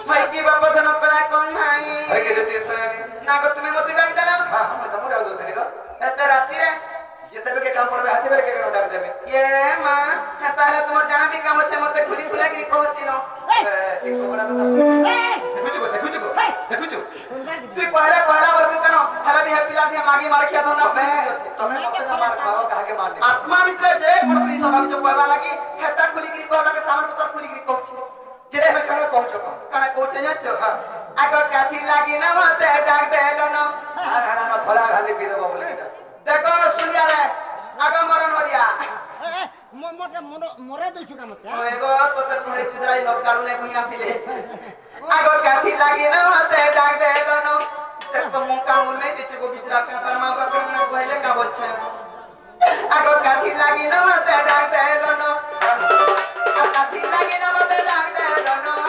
ভাই কি বাবা ধন কলা কোন ভাই ভাই কে যদি সনি না গো তুমি মতে ডাক দাও হ্যাঁ আমি তো মুড়া দোতে গো এত রাত্রিরে যেতে কাম করবে হাতে বের কে কেন ডাক দেবে এ মা তাহলে তোমার জানা বি কাম আছে মতে খুলি খুলা কি কহতি ন এই খবরটা কথা শুন দেখুছো তুই পহলা পহলা বলবি কেন হেলা বি হ্যাপি লাদি মাগি মার খিয়া দনা তুমি মতে না মার খাও কাকে মার দে আত্মা ভিতরে যে কোন শ্রী সভা ভিতরে কইবা লাগি হেটা খুলি কি কহটাকে সামান পত্র খুলি কি কহছি যেটা আমি কেন কହୁছ কানা কইছে যাচ্ছো আগ কাঠি লাগি না মতে ডাক দেলো না আর হানা না ধরা খালি বিদব বলে এটা দেখো শুনিয়া রে আগ মরণ হরিয়া মরে দইছু কামতে ওই গো তোর পরে বিদায় লোক কারণে ভুইয়া দিলে আগ কাঠি লাগি না মতে ডাক দেলো না দেখো মুখ কামুল নাই দিছে গো বিচরা কাতার মা বাপের না কইলে কা বলছে আগ কাঠি লাগি না মতে ডাক দেলো না কাঠি লাগি না মতে ডাক দেলো না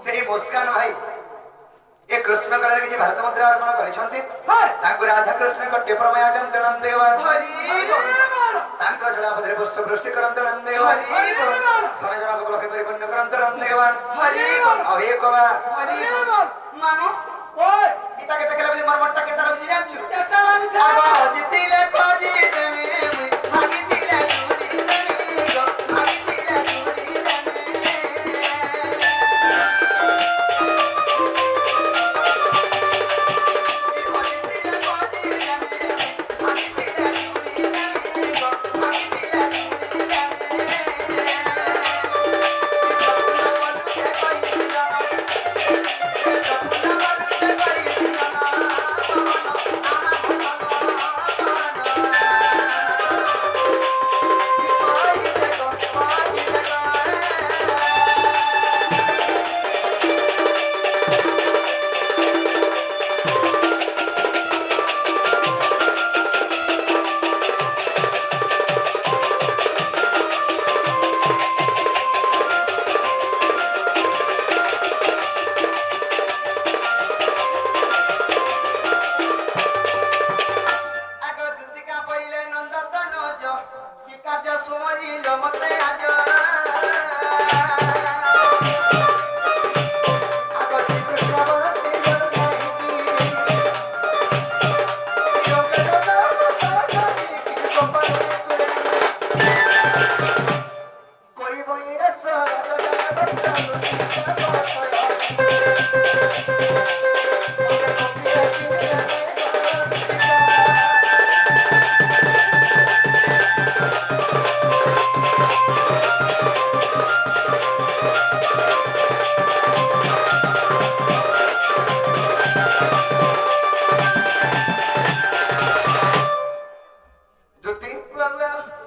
সেই মুস্কান ভাই ଏ କୃଷ୍ଣ କଳାରେ କିଛି ଭାରତ ମୁଦ୍ରା ଅର୍ପଣ କରିଛନ୍ତି ତାଙ୍କୁ ରାଧା କୃଷ୍ଣଙ୍କ ଟେପ୍ରମୟ ଯନ୍ତ୍ରଣ ଦେବ ତାଙ୍କର ଜଳାପଥରେ ପୁଷ୍ପ ବୃଷ୍ଟି କରନ୍ତୁ ନନ୍ଦେବ ଧନ ଜନକ ଲକ୍ଷ୍ମୀ ପରିପୂର୍ଣ୍ଣ କରନ୍ତୁ ନନ୍ଦେବ ଅଭିକ ବା ମାମୁ ଓଏ ଇତା କେତେ କେଲା ବୋଲି ମୋର ମଟଟା କେତେ ରହୁଛି ଜାଣିଛୁ ଜିତିଲେ ପଜି ଦେମି ଭାଗିଥିଲେ ଚୁରି ଦେମି ଗো ଭାଗିଥିଲେ ଚୁରି জ্যোতি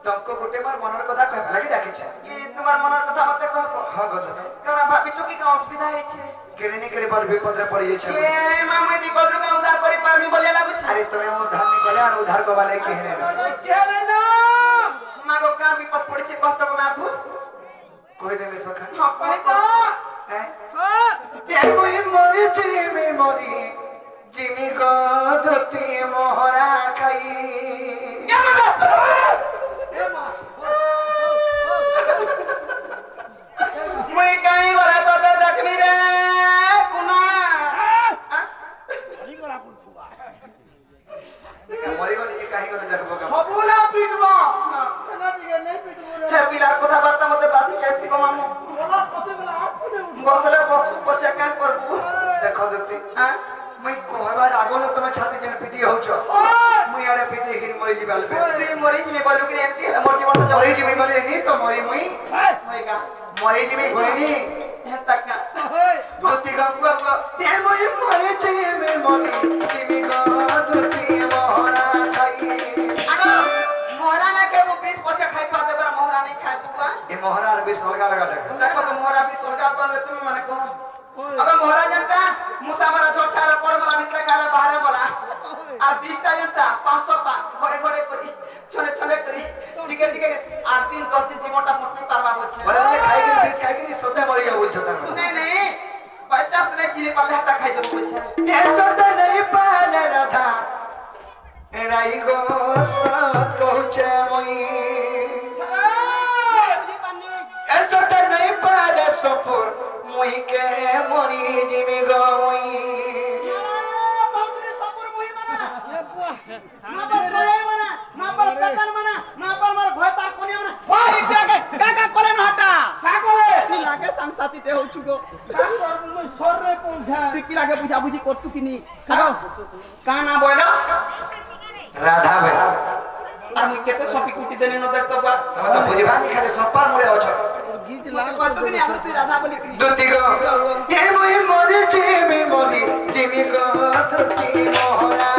তঙ্ক গোটে মার মনের কথা কহবা লাগি ডাকিছে কি তোমার মনের কথা মতে কহব হ্যাঁ কথা না কারণ ভাবিছো কি কোন অসুবিধা হয়েছে কেড়ে কেড়ে বড় বিপদরে পড়ে যাচ্ছে এ মামা বিপদরু কা উদ্ধার করি পারমি বলে লাগুছে আরে তুমি উদ্ধার নি করে আর উদ্ধার কবালে কেহরে মাগো কা বিপদ পড়েছে কত গো মাগো কই দেবে সখা হ্যাঁ কই তো হ্যাঁ মুই মরি জিমি মরি জিমি গো ধতি মোহরা খাই মুই কাই গলা তোতে দেখবি রে কুনা মরি গলি কাহি গলি দেখবো কা হবুলা পিটব হে বিলার কথাবার্তা মতে বাধি যাইছি গো মামু বসলে বসু পছে কান করবু দেখো ধতি হ্যাঁ মুই কহবার আগলো তুমি ছাতি যেন পিটি হউছ মুই আরে পিটি গিরি মরি জিবাল পে তুই মরি তুমি বলু কি এমতি হলা মোর জীবন তো মরি জিবি বলে নি তো মরি মুই হইগা মরি জিবি কইনি হে তাকা ধতি গঙ্গ তে মুই মরি জিমি মরি জিমি গো ধতি মোহরা খাই আগো মোহরা না কেবু বিষ পছে খাই পাতে বার মোহরা নাই খাই বুয়া এ মোহরার বেশ সলগা লাগা ডাকা দেখো তো মোহরা বিষ সরকা করবে তুমি মানে কো আবে মোহরা জানতা মুসা মারা জোর খালা পড় মারা ভিতরে খালা বাহারে বলা আর বিষটা জানতা 500 পা ঘরে ঘরে করি ছনে ছনে করি ঠিক ঠিক আর 3-10 দিন জীবনটা পড়তে পারবা বলছে বলে যে খাই গিরি বেশ খাই গিরি সোতে মরি যা বলছ তা नहीं नहीं बच्चा अपने चिली पर हटा खाई दे पूछे এ সোতে নাই পালে রাধা এরাই গো সত কহুছে মুই এ সোতে নাই পালে সপুর মুই কে মরি জিমি গো মুই কানা বইল রাধা বে আর মুই কেতে সপি কুটি দেনে ন দেখতো বা তুমি তো বুঝিবানি খালি সপার মুড়ে অছ কত কিনি আর তুই রাধা বলি কিনি দুতি গো এ মুই মরি জিমি গো ধতি মোহরা